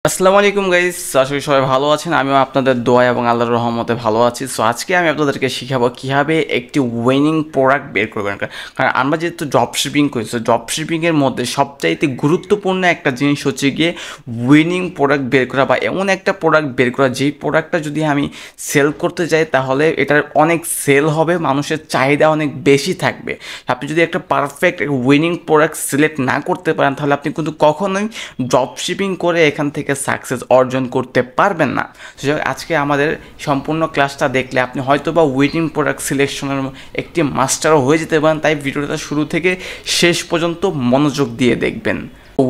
আসসালামু আলাইকুম গাইস, আশা করি সবাই ভালো আছেন। আমিও আপনাদের দোয়া এবং আল্লাহর রহমতে ভালো আছি। সো আজকে আমি আপনাদেরকে শিখাবো কীভাবে একটি উইনিং প্রোডাক্ট বের করবেন। কারণ আমরা যেহেতু ড্রপ শিপিং করি, সো ড্রপ শিপিংয়ের মধ্যে সবচাইতে গুরুত্বপূর্ণ একটা জিনিস হচ্ছে গিয়ে উইনিং প্রোডাক্ট বের করা, বা এমন একটা প্রোডাক্ট বের করা যেই প্রোডাক্টটা যদি আমি সেল করতে যাই তাহলে এটার অনেক সেল হবে, মানুষের চাহিদা অনেক বেশি থাকবে। আপনি যদি একটা পারফেক্ট উইনিং প্রোডাক্ট সিলেক্ট না করতে পারেন তাহলে আপনি কিন্তু কখনোই ড্রপ শিপিং করে এখান থেকে সাকসেস অর্জন করতে পারবেন না। আজকে আমাদের সম্পূর্ণ ক্লাসটা দেখলে আপনি হয়তো বা উইনিং প্রোডাক্ট সিলেকশনের একটি মাস্টারও হয়ে যেতে পারেন। তাই ভিডিওটা শুরু থেকে শেষ পর্যন্ত মনোযোগ দিয়ে দেখবেন।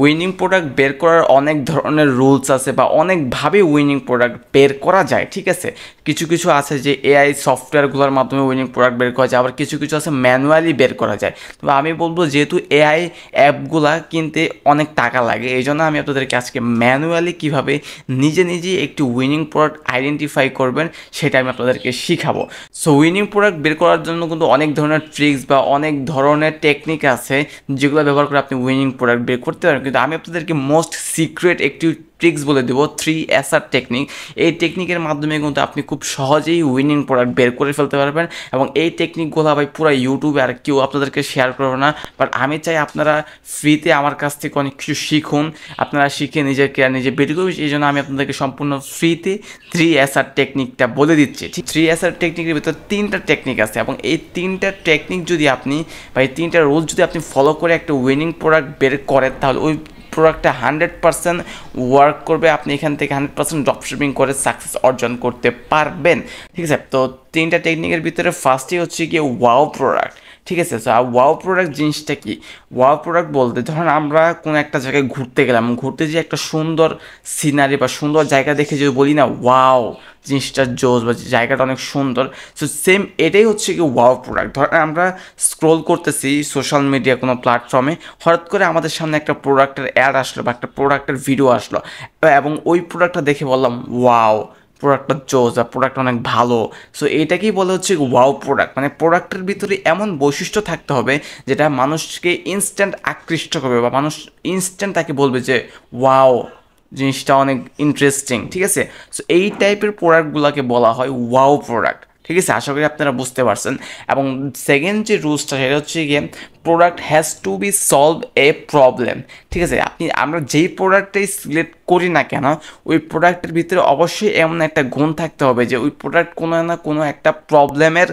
উইনিং প্রোডাক্ট বের করার অনেক ধরনের রুলস আছে, বা অনেকভাবে উইনিং প্রোডাক্ট বের করা যায়, ঠিক আছে। কিছু কিছু আছে যে এআই সফটওয়্যারগুলোর মাধ্যমে উইনিং প্রোডাক্ট বের করা যায়, আবার কিছু কিছু আছে ম্যানুয়ালি বের করা যায়। তবে আমি বলবো যেহেতু এআই অ্যাপগুলা কিনতে অনেক টাকা লাগে, এই জন্য আমি আপনাদেরকে আজকে ম্যানুয়ালি কীভাবে নিজে নিজেই একটি উইনিং প্রোডাক্ট আইডেন্টিফাই করবেন সেটা আমি আপনাদেরকে শিখাবো। সো উইনিং প্রোডাক্ট বের করার জন্য কিন্তু অনেক ধরনের ট্রিক্স বা অনেক ধরনের টেকনিক আছে যেগুলো ব্যবহার করে আপনি উইনিং প্রোডাক্ট বের করতে পারেন। কিন্তু আমি আপনাদেরকে মোস্ট সিক্রেট একটি ট্রিক্স বলে দেবো, 3SR টেকনিক। এই টেকনিকের মাধ্যমে কিন্তু আপনি খুব সহজেই উইনিং প্রোডাক্ট বের করে ফেলতে পারবেন, এবং এই টেকনিকগুলো ভাই পুরো ইউটিউবে আর কেউ আপনাদেরকে শেয়ার করবে না। বাট আমি চাই আপনারা ফ্রিতে আমার কাছ থেকে অনেক কিছু শিখুন, আপনারা শিখে নিজেকে নিজে বের করবেন। এই জন্য আমি আপনাদেরকে সম্পূর্ণ ফ্রিতে 3SR টেকনিকটা বলে দিচ্ছি। ঠিক 3SR টেকনিকের ভিতরে 3টা টেকনিক আছে, এবং এই 3টা টেকনিক যদি আপনি বা এই 3টা রুলস যদি আপনি ফলো করে একটা উইনিং প্রোডাক্ট বের করেন তাহলে ওই প্রোডাক্টটা 100% ওয়ার্ক করবে। আপনি এখান থেকে 100% ড্রপ শিপিং করে সাকসেস অর্জন করতে পারবেন, ঠিক আছে। তো 3টা টেকনিকের ভিতরে ফার্স্টই হচ্ছে গিয়ে ওয়াও প্রোডাক্ট, ঠিক আছে। সো ওয়াও প্রোডাক্ট জিনিসটা কি? ওয়াও প্রোডাক্ট বলতে ধরুন আমরা কোনো একটা জায়গায় ঘুরতে গেলাম, ঘুরতে যেয়ে একটা সুন্দর সিনারি বা সুন্দর জায়গা দেখে যদি বলি না ওয়াও, জিনিসটা জোস বা জায়গাটা অনেক সুন্দর, সো সেম এটাই হচ্ছে কি ওয়াও প্রোডাক্ট। ধরেন আমরা স্ক্রোল করতেছি সোশ্যাল মিডিয়া কোনো প্ল্যাটফর্মে, হঠাৎ করে আমাদের সামনে একটা প্রোডাক্টের অ্যাড আসলো বা একটা প্রোডাক্টের ভিডিও আসলো, এবং ওই প্রোডাক্টটা দেখে বললাম ওয়াও, প্রোডাক্টটা জোস বা প্রোডাক্ট অনেক ভালো। সো এটাকেই বলে হচ্ছে ওয়াও প্রোডাক্ট। মানে প্রোডাক্টের ভিতরে এমন বৈশিষ্ট্য থাকতে হবে যেটা মানুষকে ইনস্ট্যান্ট আকৃষ্ট করবে, বা মানুষ ইনস্ট্যান্ট তাকে বলবে যে ওয়াও, জিনিসটা অনেক ইন্টারেস্টিং, ঠিক আছে। সো এই টাইপের প্রোডাক্টগুলোকে বলা হয় ওয়াও প্রোডাক্ট, ঠিক আছে। আশা করি আপনারা বুঝতে পারছেন। এবং সেকেন্ড যে রুলসটা সেটা হচ্ছে গিয়ে product has to be solve a problem, ঠিক আছে। আমরা যেই প্রোডাক্টটাই সিলেক্ট করি না কেন ওই প্রোডাক্টের ভিতরে অবশ্যই এমন একটা গুণ থাকতে হবে যে ওই প্রোডাক্ট কোনো না কোনো একটা প্রবলেমের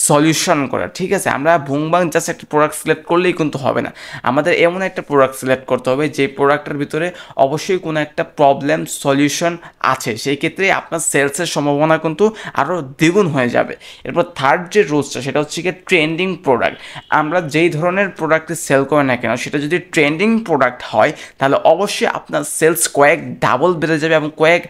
সলিউশন করা, ঠিক আছে। আমরা ভুংবাং জাস্ট একটা প্রোডাক্ট সিলেক্ট করলেই কিন্তু হবে না, আমাদের এমন একটা প্রোডাক্ট সিলেক্ট করতে হবে যে প্রোডাক্টের ভিতরে অবশ্যই কোনো একটা প্রবলেম সলিউশন আছে। সেই ক্ষেত্রে আপনার সেলসের সম্ভাবনা কিন্তু আরও দ্বিগুণ হয়ে যাবে। এরপর থার্ড যে রুলসটা সেটা হচ্ছে কি ট্রেন্ডিং প্রোডাক্ট। আমরা যেই ধরনের প্রোডাক্টে সেল করে না কেন সেটা যদি ট্রেন্ডিং প্রোডাক্ট হয় তাহলে অবশ্যই আপনার সেলস কয়েক ডাবল বেড়ে যাবে, এবং কয়েক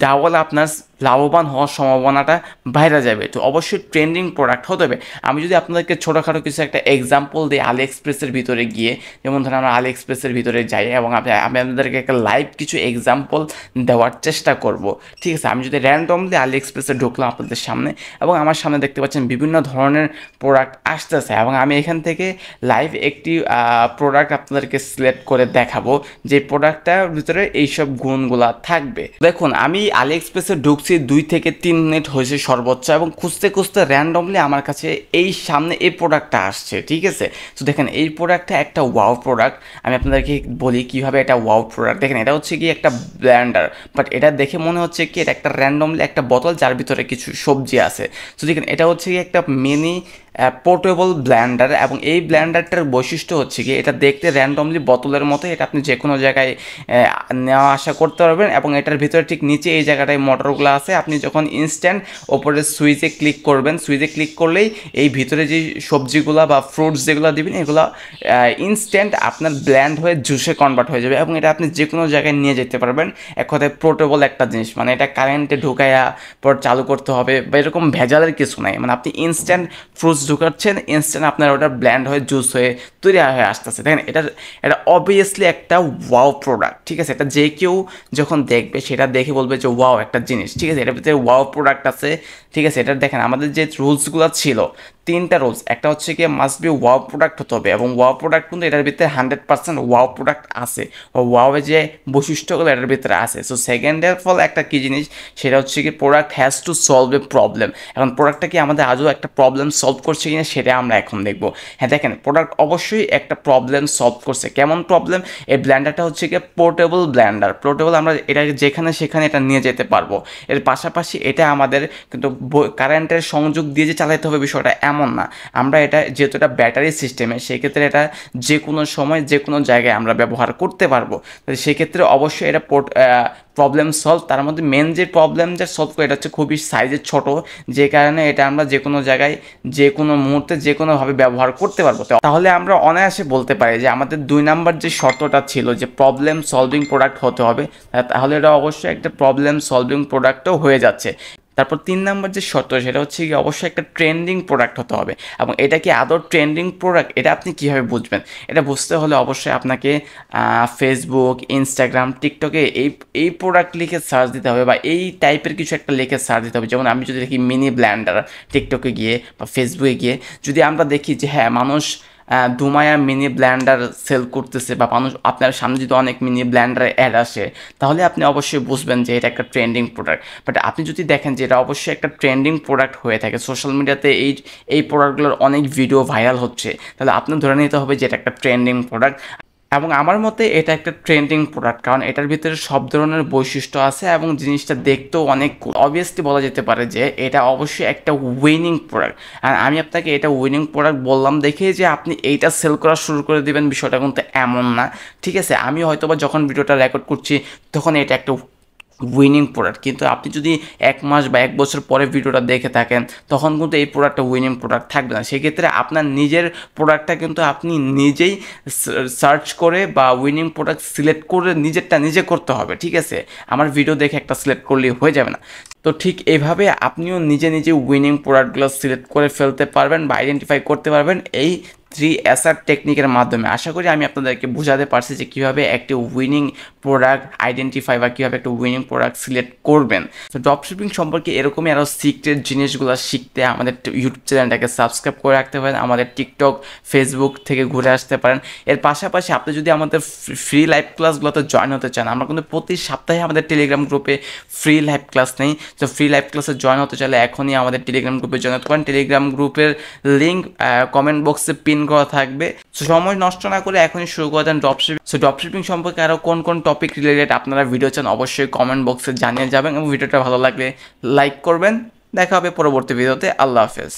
ডাবল আপনার লাভবান হওয়ার সম্ভাবনাটা বাইরে যাবে। তো অবশ্যই ট্রেন্ডিং প্রোডাক্ট হতে হবে। আমি যদি আপনাদেরকে ছোটোখাটো কিছু একটা এক্সাম্পল দিই আলি এক্সপ্রেসের ভিতরে গিয়ে, যেমন ধরুন আমরা আলি এক্সপ্রেসের ভিতরে যাই এবং আমি আপনাদেরকে একটা লাইভ কিছু এক্সাম্পল দেওয়ার চেষ্টা করব, ঠিক আছে। আমি যদি র্যান্ডমলি আলি এক্সপ্রেসে ঢুকলাম আপনাদের সামনে, এবং আমার সামনে দেখতে পাচ্ছেন বিভিন্ন ধরনের প্রোডাক্ট আসতেছে, এবং আমি এখান থেকে লাইভ একটি প্রোডাক্ট আপনাদেরকে সিলেক্ট করে দেখাবো যে প্রোডাক্টটার ভিতরে এইসব গুণগুলা থাকবে। দেখুন আমি আলি এক্সপ্রেসে ঢুকছি 2 থেকে 3 মিনিট হয়েছে সর্বোচ্চ, এবং খুঁজতে খুঁজতে র্যান্ডমলি আমার কাছে এই সামনে এই প্রোডাক্টটা আসছে, ঠিক আছে। তো দেখেন এই প্রোডাক্টটা একটা ওয়াও প্রোডাক্ট। আমি আপনাদেরকে বলি কীভাবে এটা ওয়াও প্রোডাক্ট। দেখেন এটা হচ্ছে কি একটা ব্লেন্ডার, বাট এটা দেখে মনে হচ্ছে কি এটা একটা র্যান্ডমলি একটা বোতল যার ভিতরে কিছু সবজি আছে। তো দেখেন এটা হচ্ছে কি একটা মিনি পোর্টেবল ব্লেন্ডার, এবং এই ব্লেন্ডারটার বৈশিষ্ট্য হচ্ছে কি এটা দেখতে র্যান্ডমলি বোতলের মতো, এটা আপনি যে কোনো জায়গায় নেওয়া আসা করতে পারবেন। এবং এটার ভিতরে ঠিক নিচে এই জায়গাটায় মোটরগুলো আছে, আপনি যখন ইনস্ট্যান্ট ওপরে সুইচে ক্লিক করবেন, সুইচে ক্লিক করলেই এই ভিতরে যে সবজিগুলো বা ফ্রুটস যেগুলো দিবেন এগুলো ইনস্ট্যান্ট আপনার ব্ল্যান্ড হয়ে জুসে কনভার্ট হয়ে যাবে, এবং এটা আপনি যে কোনো জায়গায় নিয়ে যেতে পারবেন। এক কথায় পোর্টেবল একটা জিনিস, মানে এটা কারেন্টে ঢুকাইয়া পর চালু করতে হবে বা এরকম ভেজালের কিছু নাই, মানে আপনি ইনস্ট্যান্ট ফ্রুটস ঢুকাচ্ছেন, ইনস্ট্যান্ট আপনার ওটা ব্ল্যান্ড হয়ে জুস হয়ে তৈরি হয়ে আসতেছে। দেখেন এটা অবভিয়াসলি একটা ওয়াও প্রোডাক্ট, ঠিক আছে। এটা যে কেউ যখন দেখবে সেটা দেখে বলবে যে ওয়াও একটা জিনিস, ঠিক আছে। এটার ভিতরে ওয়াও প্রোডাক্ট আছে, ঠিক আছে। এটা দেখেন আমাদের যে রুলসগুলো ছিল 3টা রুলস, একটা হচ্ছে কি মাস্ট বি ওয়াও প্রোডাক্ট হতে হবে, এবং ওয়াও প্রোডাক্ট কিন্তু এটার ভিতরে 100% ওয়াও প্রোডাক্ট আছে, ওয়াওয়ে যে বৈশিষ্ট্যগুলো এটার ভিতরে আছে। সো সেকেন্ডের ফল একটা কী জিনিস, সেটা হচ্ছে কি product has to solve a problem. এখন প্রোডাক্টটা কি আমাদের আজও একটা প্রবলেম সলভ করছে কিনা সেটা আমরা এখন দেখবো। হ্যাঁ দেখেন প্রোডাক্ট অবশ্যই একটা প্রবলেম সলভ করছে। কেমন প্রবলেম? এই ব্ল্যান্ডারটা হচ্ছে কি পোর্টেবল ব্ল্যান্ডার। পোর্টেবল, আমরা এটা যেখানে সেখানে এটা নিয়ে যেতে পারবো। এর পাশাপাশি এটা আমাদের কিন্তু কারেন্টের সংযোগ দিয়ে যে চালাতে হবে বিষয়টা এমন না। আমরা এটা যেহেতু এটা ব্যাটারি সিস্টেমে, সেক্ষেত্রে এটা যে কোনো সময় যে কোনো জায়গায় আমরা ব্যবহার করতে পারবো। তো সেক্ষেত্রে অবশ্যই এটা প্রবলেম সলভ। তার মধ্যে মেন যে প্রবলেম যে সলভ করে এটা হচ্ছে খুবই সাইজে ছোট, যে কারণে এটা আমরা যে কোনো জায়গায় যে কোনো মুহূর্তে যে কোনোভাবে ব্যবহার করতে পারবো। তাহলে আমরা অনায়াসে বলতে পারি যে আমাদের 2 নাম্বার যে শর্তটা ছিল যে প্রবলেম সলভিং প্রোডাক্ট হতে হবে, তাহলে এটা অবশ্যই একটা প্রবলেম সলভিং প্রোডাক্টও হয়ে যাচ্ছে। তারপর 3 নাম্বার যে শর্ত সেটা হচ্ছে কি অবশ্যই একটা ট্রেন্ডিং প্রোডাক্ট হতে হবে। এবং এটা কি আদৌ ট্রেন্ডিং প্রোডাক্ট, এটা আপনি কীভাবে বুঝবেন? এটা বুঝতে হলে অবশ্যই আপনাকে ফেসবুক, ইনস্টাগ্রাম, টিকটকে এই প্রোডাক্ট লিখে সার্চ দিতে হবে, বা এই টাইপের কিছু একটা লিখে সার্চ দিতে হবে। যেমন আমি যদি দেখি মিনি ব্ল্যান্ডার টিকটকে গিয়ে বা ফেসবুকে গিয়ে, যদি আমরা দেখি যে হ্যাঁ মানুষ দুমায়া মিনি ব্ল্যান্ডার সেল করতেছে, বা মানুষ আপনার সামনে যদি অনেক মিনি ব্ল্যান্ডার অ্যাড আসে, তাহলে আপনি অবশ্যই বুঝবেন যে এটা একটা ট্রেন্ডিং প্রোডাক্ট। বাট আপনি যদি দেখেন যে এটা অবশ্যই একটা ট্রেন্ডিং প্রোডাক্ট হয়ে থাকে, সোশ্যাল মিডিয়াতে এই প্রোডাক্টগুলোর অনেক ভিডিও ভাইরাল হচ্ছে, তাহলে আপনি ধরে নিতে হবে যে এটা একটা ট্রেন্ডিং প্রোডাক্ট। এবং আমার মতে এটা একটা ট্রেন্ডিং প্রোডাক্ট, কারণ এটার ভিতরে সব ধরনের বৈশিষ্ট্য আছে এবং জিনিসটা দেখতেও অনেক অবভিয়াসলি বলা যেতে পারে যে এটা অবশ্যই একটা উইনিং প্রোডাক্ট। আর আমি আপনাকে এটা উইনিং প্রোডাক্ট বললাম দেখে যে আপনি এইটা সেল করা শুরু করে দেবেন বিষয়টা কিন্তু এমন না, ঠিক আছে। আমি হয়তোবা যখন ভিডিওটা রেকর্ড করছি তখন এটা একটা উইনিং প্রোডাক্ট, কিন্তু আপনি যদি 1 মাস বা 1 বছর পরে ভিডিওটা দেখে থাকেন তখন কিন্তু এই প্রোডাক্টটা উইনিং প্রোডাক্ট থাকবে না। সেক্ষেত্রে আপনার নিজের প্রোডাক্টটা কিন্তু আপনি নিজেই সার্চ করে বা উইনিং প্রোডাক্ট সিলেক্ট করে নিজেরটা নিজে করতে হবে, ঠিক আছে। আমার ভিডিও দেখে একটা সিলেক্ট করলেই হয়ে যাবে না। তো ঠিক এইভাবে আপনিও নিজে নিজে উইনিং প্রোডাক্টগুলো সিলেক্ট করে ফেলতে পারবেন বা আইডেন্টিফাই করতে পারবেন এই 3SR টেকনিকের মাধ্যমে। আশা করি আমি আপনাদেরকে বোঝাতে পারছি যে কীভাবে একটি উইনিং প্রোডাক্ট আইডেন্টিফাই বা কীভাবে একটা উইনিং প্রোডাক্ট সিলেক্ট করবেন। তো ড্রপশিপিং সম্পর্কে এরকমই আরও সিক্রেট জিনিসগুলো শিখতে আমাদের ইউটিউব চ্যানেলটাকে সাবস্ক্রাইব করে রাখতে পারেন, আমাদের টিকটক, ফেসবুক থেকে ঘুরে আসতে পারেন। এর পাশাপাশি আপনি যদি আমাদের ফ্রি লাইভ ক্লাসগুলোতে জয়েন হতে চান, আমরা কিন্তু প্রতি সপ্তাহে আমাদের টেলিগ্রাম গ্রুপে ফ্রি লাইভ ক্লাস নেই। তো ফ্রি লাইভ ক্লাসে জয়েন হতে চাইলে এখনই আমাদের টেলিগ্রাম গ্রুপে জয়েন হতে পারেন। টেলিগ্রাম গ্রুপের লিঙ্ক কমেন্ট বক্সে পিন করা থাকবে। সো সময় নষ্ট না করে এখনই শুরু করে দেন ড্রপশিপিং। সো ড্রপশিপিং সম্পর্কে আরও কোন কোন টপিক রিলেটেড আপনারা ভিডিও চান অবশ্যই কমেন্ট বক্সে জানিয়ে যাবেন, এবং ভিডিওটা ভালো লাগলে লাইক করবেন। দেখা হবে পরবর্তী ভিডিওতে। আল্লাহ হাফেজ।